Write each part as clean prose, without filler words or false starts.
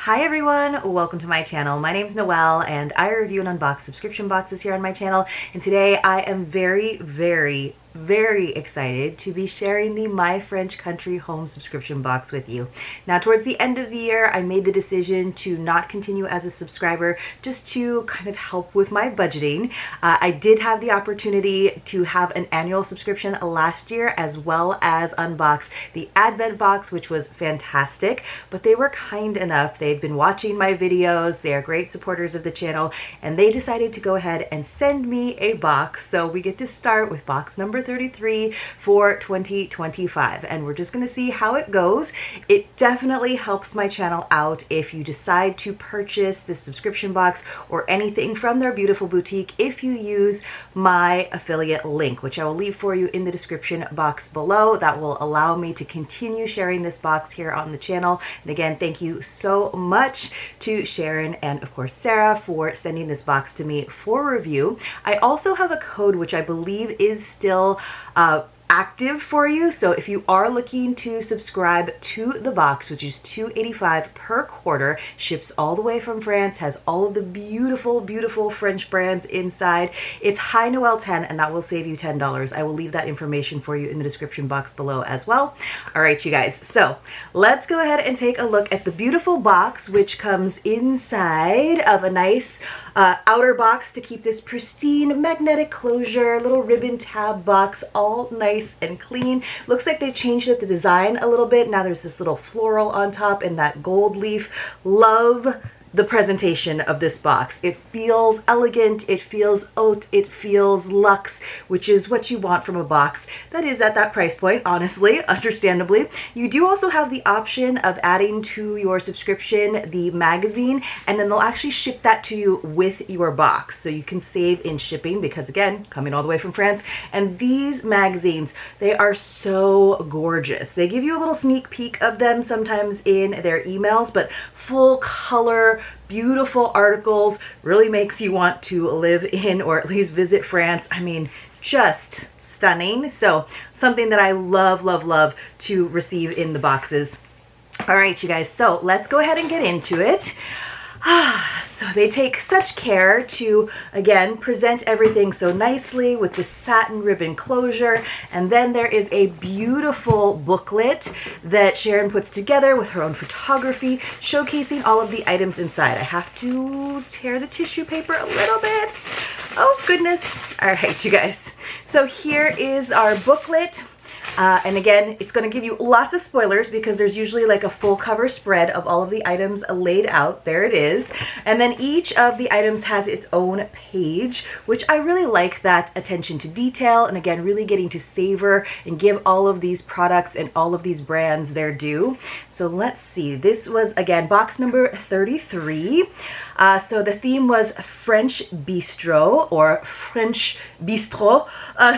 Hi everyone, welcome to my channel. My name is Noel and I review and unbox subscription boxes here on my channel, and today I am very excited to be sharing the My French Country Home subscription box with you. Now, towards the end of the year, I made the decision to not continue as a subscriber just to kind of help with my budgeting. I did have the opportunity to have an annual subscription last year, as well as unbox the Advent box, which was fantastic, but they were kind enough. They'd been watching my videos, they are great supporters of the channel, and they decided to go ahead and send me a box. So we get to start with box number 33 for 2025, and we're just going to see how it goes. It definitely helps my channel out if you decide to purchase this subscription box or anything from their beautiful boutique if you use my affiliate link, which I will leave for you in the description box below. That will allow me to continue sharing this box here on the channel. And again, thank you so much to Sharon and of course Sarah for sending this box to me for review. I also have a code which I believe is still active for you. So if you are looking to subscribe to the box, which is $2.85 per quarter, ships all the way from France, has all of the beautiful French brands inside. It's High Noel 10, and that will save you $10. I will leave that information for you in the description box below as well. All right, you guys, so let's go ahead and take a look at the beautiful box, which comes inside of a nice outer box to keep this pristine magnetic closure, little ribbon tab box, all nice and clean. Looks like they've changed up the design a little bit. Now there's this little floral on top and that gold leaf. Love the presentation of this box. It feels elegant, it feels haute, it feels luxe, which is what you want from a box that is at that price point, honestly, understandably. You do also have the option of adding to your subscription the magazine, and then they'll actually ship that to you with your box. So you can save in shipping because, again, coming all the way from France. And these magazines, they are so gorgeous. They give you a little sneak peek of them sometimes in their emails, but full color, beautiful articles, really makes you want to live in or at least visit France. I mean, just stunning. So something that I love to receive in the boxes. All right, you guys, so let's go ahead and get into it. So they take such care to, again, present everything so nicely with the satin ribbon closure. And then there is a beautiful booklet that Sharon puts together with her own photography, showcasing all of the items inside. I have to tear the tissue paper a little bit. Oh, goodness. All right, you guys. So here is our booklet. And again, it's going to give you lots of spoilers because there's usually like a full cover spread of all of the items laid out. There it is. And then each of the items has its own page, which I really like that attention to detail. And again, really getting to savor and give all of these products and all of these brands their due. So let's see. This was, again, box number 33. So the theme was French Bistro or French Bistrot.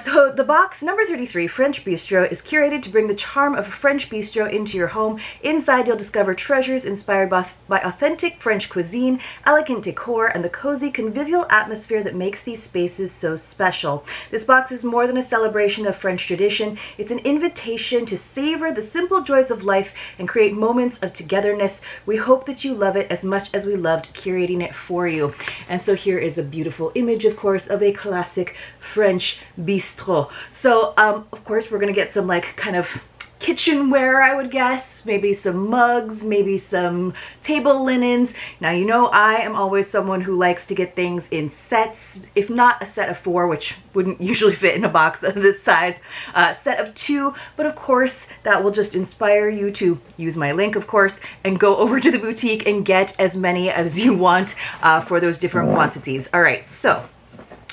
So the box number 33, French Bistro, is curated to bring the charm of a French bistro into your home. Inside, you'll discover treasures inspired by authentic French cuisine, elegant decor, and the cozy, convivial atmosphere that makes these spaces so special. This box is more than a celebration of French tradition. It's an invitation to savor the simple joys of life and create moments of togetherness. We hope that you love it as much as we loved curating it for you. And so here is a beautiful image, of course, of a classic French bistro. So, of course, we're going to get some like kind of kitchenware, I would guess, maybe some mugs, maybe some table linens. Now, you know, I am always someone who likes to get things in sets, if not a set of 4, which wouldn't usually fit in a box of this size, set of 2, but of course that will just inspire you to use my link, of course, and go over to the boutique and get as many as you want for those different quantities. All right, so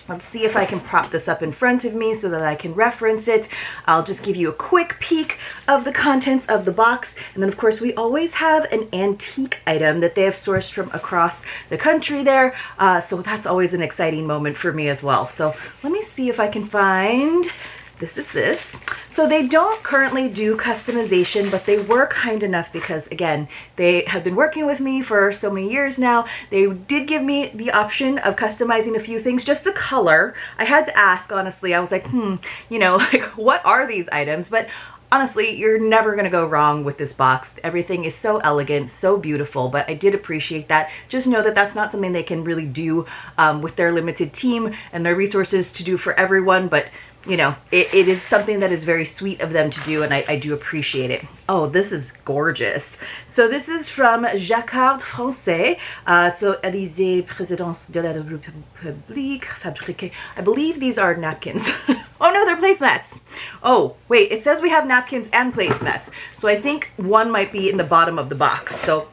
let's see if I can prop this up in front of me so that I can reference it. I'll just give you a quick peek of the contents of the box. And then, of course, we always have an antique item that they have sourced from across the country there. So that's always an exciting moment for me as well. So let me see if I can find... This is this. So they don't currently do customization, but they were kind enough because, again, they have been working with me for so many years now. They did give me the option of customizing a few things, just the color. I had to ask, honestly. I was like, you know, like, what are these items? But honestly, you're never going to go wrong with this box. Everything is so elegant, so beautiful, but I did appreciate that. Just know that that's not something they can really do with their limited team and their resources to do for everyone, but you know, it is something that is very sweet of them to do, and I do appreciate it. Oh, this is gorgeous. So this is from Jacquard Français. So Élysée, Présidence de la République, fabriqué. I believe these are napkins. Oh no, they're placemats. Oh, wait, it says we have napkins and placemats. So I think one might be in the bottom of the box. So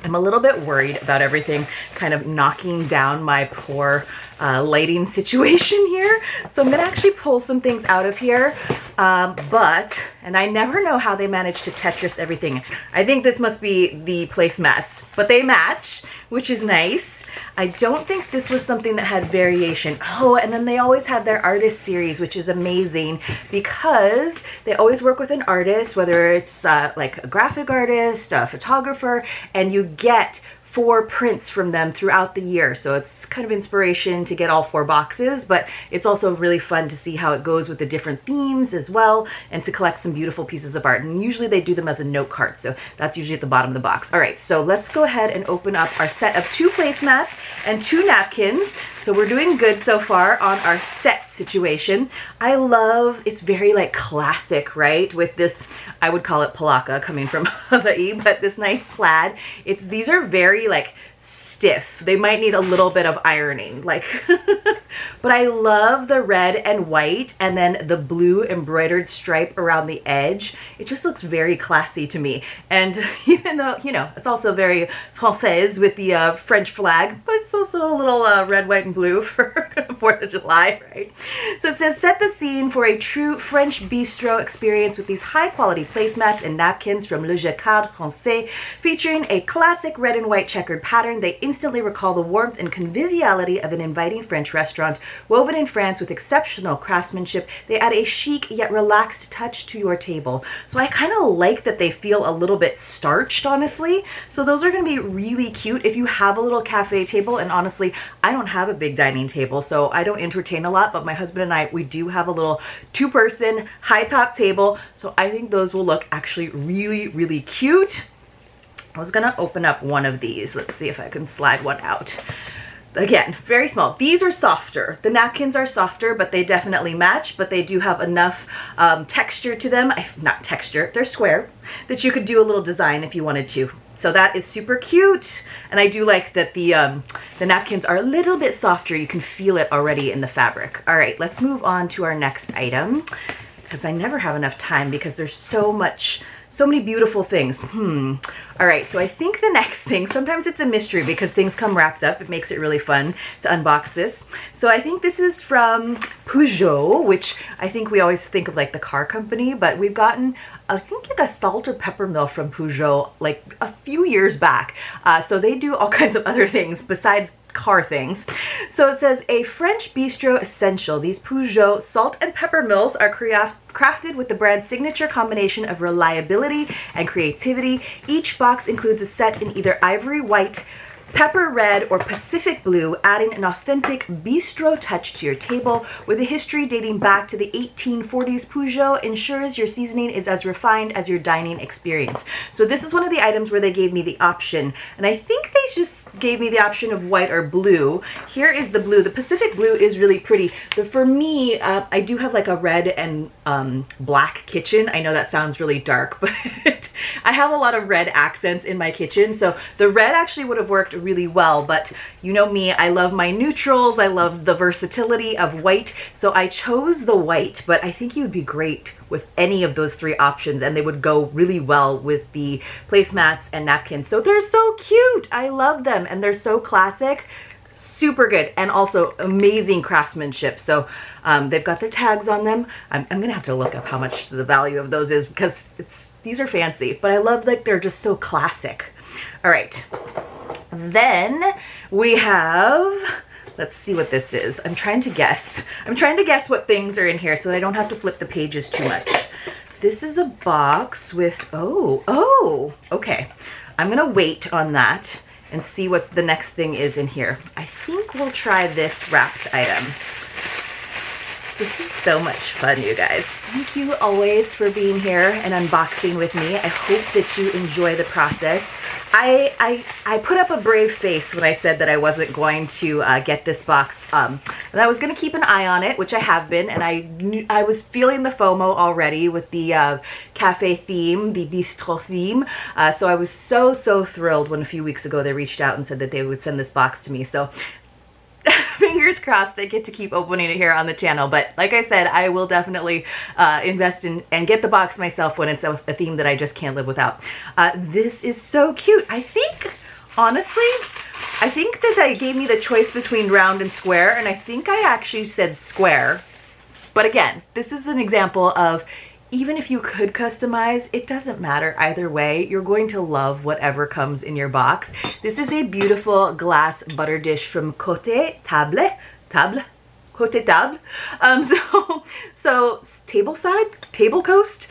I'm a little bit worried about everything kind of knocking down my poor lighting situation here. So I'm gonna actually pull some things out of here, and I never know how they manage to Tetris everything. I think this must be the placemats, but they match, which is nice. I don't think this was something that had variation. Oh, and then they always have their artist series, which is amazing because they always work with an artist, whether it's like a graphic artist, a photographer, and you get 4 prints from them throughout the year. So it's kind of inspiration to get all 4 boxes, but it's also really fun to see how it goes with the different themes as well, and to collect some beautiful pieces of art. And usually they do them as a note card, so that's usually at the bottom of the box. All right, so let's go ahead and open up our set of 2 placemats and 2 napkins. So we're doing good so far on our set situation. I love, it's very like classic, right? With this, I would call it palaka coming from Hawaii, but this nice plaid. These are very like stiff. They might need a little bit of ironing, like, but I love the red and white and then the blue embroidered stripe around the edge. It just looks very classy to me. And even though, you know, it's also very Française with the French flag, but it's also a little red, white, and blue for 4th of July, right? So it says, set the scene for a true French bistro experience with these high quality placemats and napkins from Le Jacquard Français, featuring a classic red and white checkered pattern. They instantly recall the warmth and conviviality of an inviting French restaurant. Woven in France with exceptional craftsmanship, they add a chic yet relaxed touch to your table. So I kind of like that they feel a little bit starched, honestly. So those are going to be really cute if you have a little cafe table. And honestly, I don't have a big dining table, so I don't entertain a lot, but my husband and I, we do have a little 2-person high top table. So I think those will look actually really, really cute. I was gonna open up one of these. Let's see if I can slide one out. Again, very small. These are softer. The napkins are softer, but they definitely match, but they do have enough texture to them. Not texture, they're square, that you could do a little design if you wanted to. So that is super cute. And I do like that the napkins are a little bit softer. You can feel it already in the fabric. All right, let's move on to our next item, because I never have enough time because there's so many beautiful things. All right, so I think the next thing, sometimes it's a mystery because things come wrapped up. It makes it really fun to unbox this. So I think this is from Peugeot, which I think we always think of like the car company, but we've gotten, I think, like a salt or pepper mill from Peugeot like a few years back. So they do all kinds of other things besides car things. So it says, a French bistro essential. These Peugeot salt and pepper mills are crafted with the brand's signature combination of reliability and creativity. Each box includes a set in either ivory white, pepper red, or Pacific blue, adding an authentic bistro touch to your table. With a history dating back to the 1840s, Peugeot ensures your seasoning is as refined as your dining experience. So this is one of the items where they gave me the option, and I think they just gave me the option of white or blue. Here is the blue. The Pacific blue is really pretty. For me, I do have like a red and black kitchen. I know that sounds really dark, but I have a lot of red accents in my kitchen, so the red actually would have worked really well. But you know me, I love my neutrals. I love the versatility of white, so I chose the white, but I think you would be great with any of those 3 options, and they would go really well with the placemats and napkins. So they're so cute. I love them, and they're so classic. Super good, and also amazing craftsmanship. So they've got their tags on them. I'm gonna have to look up how much the value of those is, because these are fancy, but I love that they're just so classic. All right, then we have, let's see what this is. I'm trying to guess what things are in here so that I don't have to flip the pages too much. This is a box with, okay. I'm gonna wait on that and see what the next thing is in here. I think we'll try this wrapped item. This is so much fun, you guys. Thank you always for being here and unboxing with me. I hope that you enjoy the process. I put up a brave face when I said that I wasn't going to get this box, and I was going to keep an eye on it, which I have been, and I was feeling the FOMO already with the cafe theme, the Bistrot theme, so I was so thrilled when a few weeks ago they reached out and said that they would send this box to me. So fingers crossed I get to keep opening it here on the channel. But like I said, I will definitely invest in and get the box myself when it's a theme that I just can't live without. This is so cute. I think, honestly, I think that they gave me the choice between round and square, and I think I actually said square. But again, this is an example of, even if you could customize, it doesn't matter either way. You're going to love whatever comes in your box. This is a beautiful glass butter dish from Côté Table. So table coast.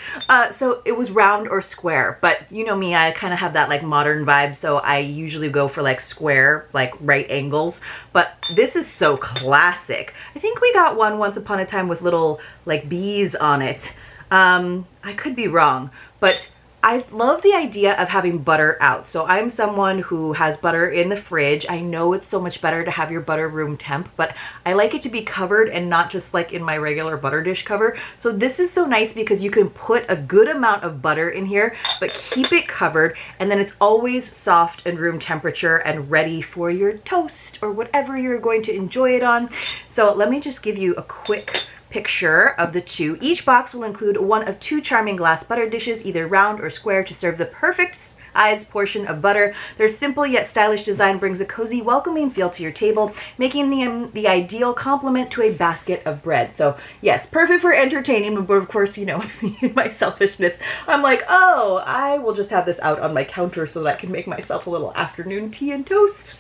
So it was round or square, but you know me, I kind of have that like modern vibe, so I usually go for like square, like right angles. But this is so classic. I think we got one once upon a time with little like bees on it. I could be wrong, but I love the idea of having butter out. So I'm someone who has butter in the fridge. I know it's so much better to have your butter room temp, but I like it to be covered and not just like in my regular butter dish cover. So this is so nice because you can put a good amount of butter in here, but keep it covered, and then it's always soft and room temperature and ready for your toast or whatever you're going to enjoy it on. So let me just give you a quick picture of the two. Each box will include one of two charming glass butter dishes, either round or square, to serve the perfect sized portion of butter. Their simple yet stylish design brings a cozy, welcoming feel to your table, making the ideal complement to a basket of bread. So yes, perfect for entertaining, but of course, you know, in my selfishness, I'm like, oh, I will just have this out on my counter so that I can make myself a little afternoon tea and toast.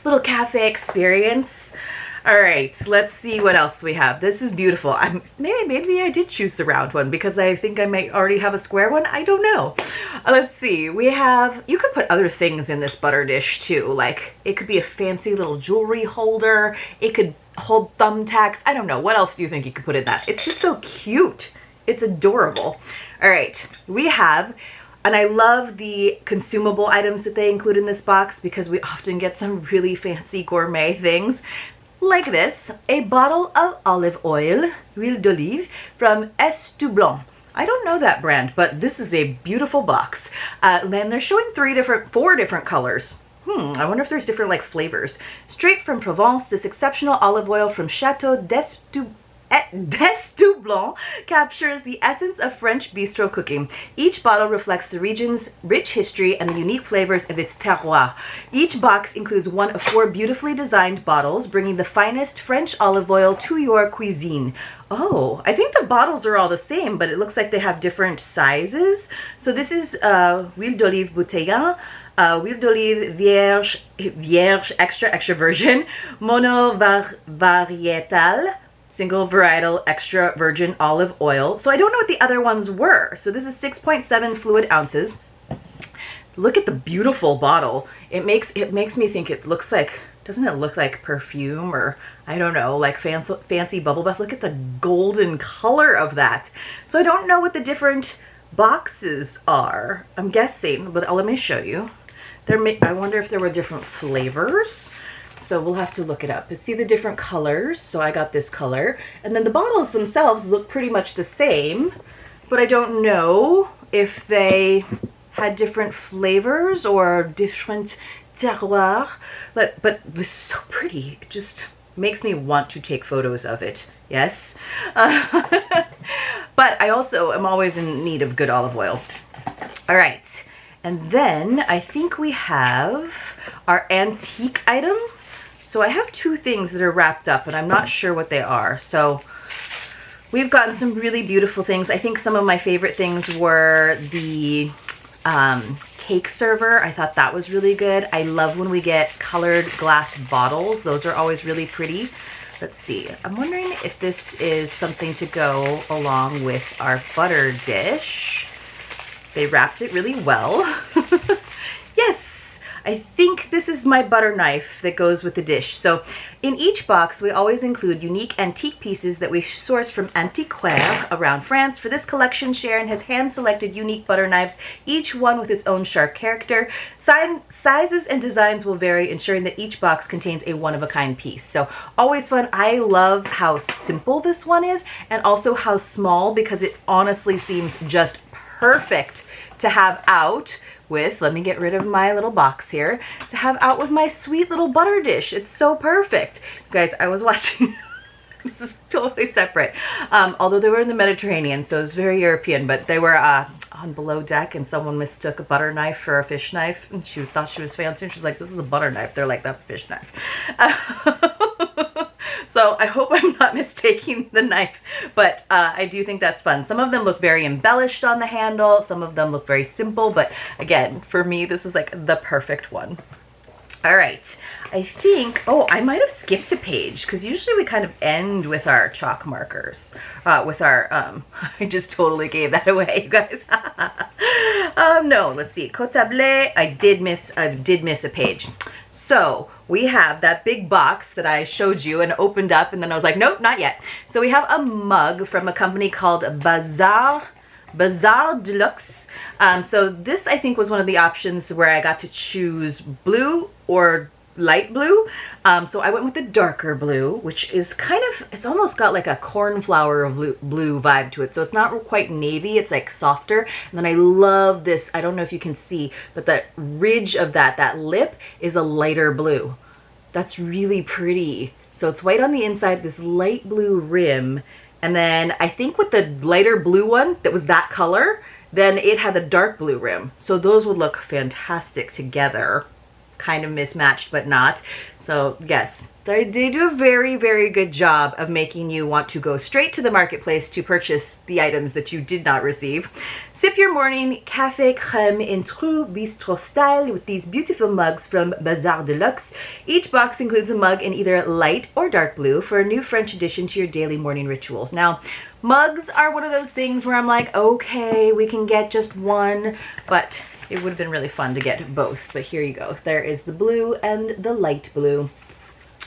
Little cafe experience. All right, let's see what else we have. This is beautiful. Maybe I did choose the round one because I think I might already have a square one. I don't know. Let's see. We have, you could put other things in this butter dish too. Like it could be a fancy little jewelry holder. It could hold thumbtacks. I don't know. What else do you think you could put in that? It's just so cute. It's adorable. All right, we have, and I love the consumable items that they include in this box because we often get some really fancy gourmet things. Like this, a bottle of olive oil, huile d'olive, from Est Blanc. I don't know that brand, but this is a beautiful box. And they're showing four different colors. I wonder if there's different like flavors. Straight from Provence, this exceptional olive oil from Chateau d'Est Blanc captures the essence of French bistro cooking. Each bottle reflects the region's rich history and the unique flavors of its terroir. Each box includes one of four beautifully designed bottles, bringing the finest French olive oil to your cuisine. Oh, I think the bottles are all the same, but it looks like they have different sizes. So this is huile d'olive bouteillant, huile d'olive vierge extra virgin, mono varietal, single varietal extra virgin olive oil. So I don't know what the other ones were. So this is 6.7 fluid ounces. Look at the beautiful bottle. It makes me think it looks like, doesn't it look like perfume, or I don't know, like fancy bubble bath? Look at the golden color of that. So I don't know what the different boxes are. I'm guessing, but let me show you. I wonder if there were different flavors. So we'll have to look it up. See the different colors. So I got this color. And then the bottles themselves look pretty much the same, but I don't know if they had different flavors or different terroir. But this is so pretty. It just makes me want to take photos of it. Yes. But I also am always in need of good olive oil. All right. And then I think we have our antique item. So I have two things that are wrapped up, and I'm not sure what they are. So we've gotten some really beautiful things. I think some of my favorite things were the cake server. I thought that was really good. I love when we get colored glass bottles. Those are always really pretty. Let's see. I'm wondering if this is something to go along with our butter dish. They wrapped it really well. Yes. I think this is my butter knife that goes with the dish. So in each box, we always include unique antique pieces that we source from antiquaires around France. For this collection, Sharon has hand-selected unique butter knives, each one with its own sharp character. Sizes and designs will vary, ensuring that each box contains a one-of-a-kind piece. So always fun. I love how simple this one is, and also how small, because it honestly seems just perfect to have out with, let me get rid of my little box here, to have out with my sweet little butter dish. It's so perfect. Guys, I was watching, this is totally separate, although they were in the Mediterranean, so it was very European, but they were on below deck, and someone mistook a butter knife for a fish knife, and she thought she was fancy, and she's like, this is a butter knife. They're like, that's a fish knife. So I hope I'm not mistaking the knife, but I do think that's fun. Some of them look very embellished on the handle. Some of them look very simple, but again, for me, this is like the perfect one. All right, I think, oh, I might have skipped a page, because usually we kind of end with our chalk markers, with our, I just totally gave that away, you guys. No, let's see, Côte Tablée, I did miss a page. So we have that big box that I showed you and opened up, and then I was like, nope, not yet. So we have a mug from a company called Bistrot Deluxe. So this, I think, was one of the options where I got to choose blue or light blue. So I went with the darker blue, which is kind of, it's almost got like a cornflower blue vibe to it. So it's not quite navy, it's like softer. And then I love this, I don't know if you can see, but the ridge of that lip is a lighter blue. That's really pretty. So it's white on the inside, this light blue rim. And then I think with the lighter blue one that was that color, then it had a dark blue rim. So those would look fantastic together. Kind of mismatched, but not. So yes, they do a very, very good job of making you want to go straight to the marketplace to purchase the items that you did not receive. Sip your morning café crème in true Bistrot style with these beautiful mugs from Bistrot Deluxe. Each box includes a mug in either light or dark blue for a new French addition to your daily morning rituals. Now, mugs are one of those things where I'm like, okay, we can get just one, but it would have been really fun to get both. But here you go. There is the blue and the light blue.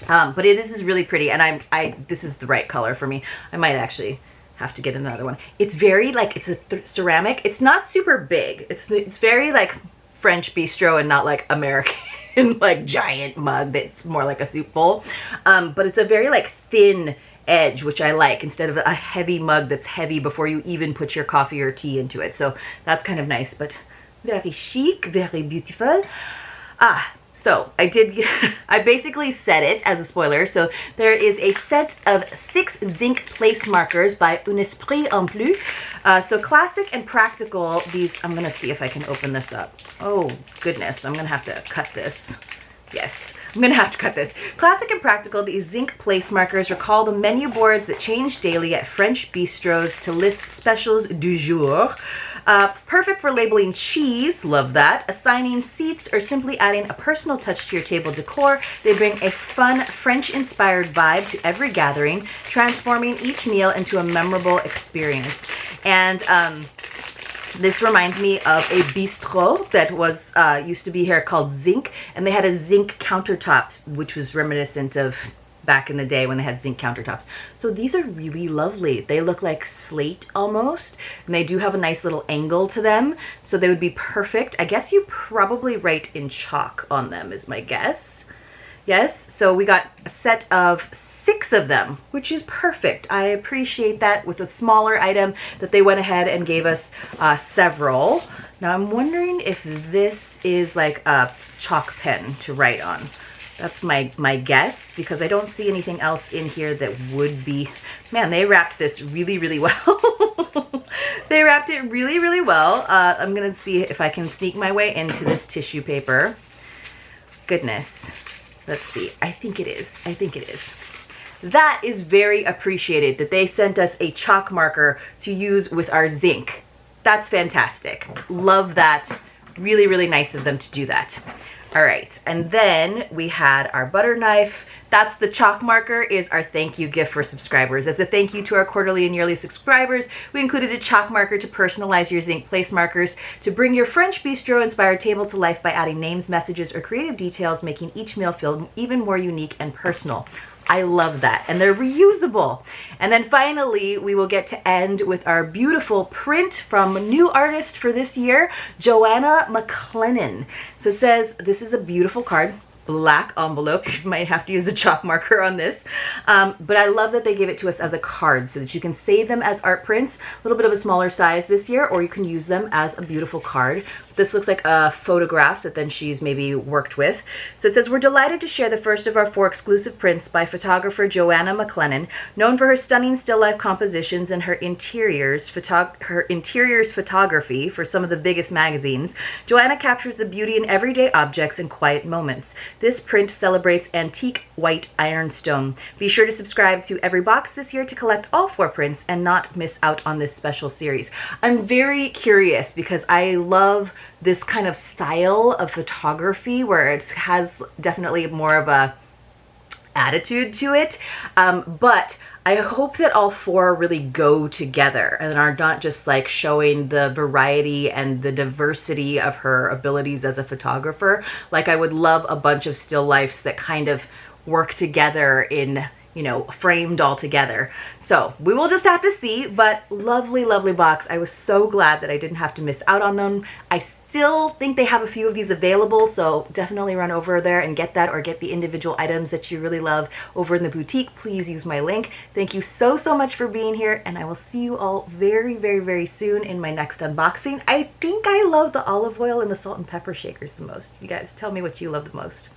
But this is really pretty, and this is the right color for me. I might actually have to get another one. It's very like, it's a ceramic. It's not super big. It's very like French bistro and not like American like giant mug that's more like a soup bowl. But it's a very like thin edge, which I like, instead of a heavy mug that's heavy before you even put your coffee or tea into it. So that's kind of nice, but very chic, very beautiful. So I basically said it as a spoiler. So there is a set of 6 zinc place markers by Un Esprit en Plus. So classic and practical, these, I'm gonna see if I can open this up. Oh goodness, I'm gonna have to cut this. Yes, I'm gonna have to cut this. Classic and practical, these zinc place markers recall the menu boards that change daily at French bistros to list specials du jour. Perfect for labeling cheese, love that, assigning seats, or simply adding a personal touch to your table decor. They bring a fun French-inspired vibe to every gathering, transforming each meal into a memorable experience. And this reminds me of a bistrot that was used to be here called Zinc, and they had a zinc countertop, which was reminiscent of back in the day when they had zinc countertops. So these are really lovely. They look like slate almost, and they do have a nice little angle to them, so they would be perfect. I guess you probably write in chalk on them is my guess. Yes, so we got a set of 6 of them, which is perfect. I appreciate that with a smaller item that they went ahead and gave us several. Now I'm wondering if this is like a chalk pen to write on. That's my guess, because I don't see anything else in here that would be. Man, they wrapped this really, really well. They wrapped it really, really well. I'm gonna see if I can sneak my way into this tissue paper. Goodness. Let's see. I think it is. I think it is. That is very appreciated that they sent us a chalk marker to use with our zinc. That's fantastic. Love that. Really, really nice of them to do that. All right, and then we had our butter knife. That's the chalk marker, is our thank you gift for subscribers. As a thank you to our quarterly and yearly subscribers, we included a chalk marker to personalize your zinc place markers to bring your French bistro inspired table to life by adding names, messages, or creative details, making each meal feel even more unique and personal. I love that, and they're reusable. And then finally, we will get to end with our beautiful print from a new artist for this year, Joanna McLennan. So it says, this is a beautiful card, black envelope. You might have to use the chalk marker on this. But I love that they gave it to us as a card so that you can save them as art prints, a little bit of a smaller size this year, or you can use them as a beautiful card. This looks like a photograph that then she's maybe worked with. So it says, we're delighted to share the first of our 4 exclusive prints by photographer Joanna McLennan, known for her stunning still life compositions and her interiors photography for some of the biggest magazines. Joanna captures the beauty in everyday objects and quiet moments. This print celebrates antique white ironstone. Be sure to subscribe to every box this year to collect all 4 prints and not miss out on this special series. I'm very curious because I love this kind of style of photography where it has definitely more of a attitude to it, but I hope that all 4 really go together and are not just like showing the variety and the diversity of her abilities as a photographer. Like, I would love a bunch of still lifes that kind of work together in, you know, framed all together. So we will just have to see, but lovely, lovely box. I was so glad that I didn't have to miss out on them. I still think they have a few of these available, so definitely run over there and get that, or get the individual items that you really love over in the boutique. Please use my link. Thank you so, so much for being here, and I will see you all very, very, very soon in my next unboxing. I think I love the olive oil and the salt and pepper shakers the most. You guys tell me what you love the most.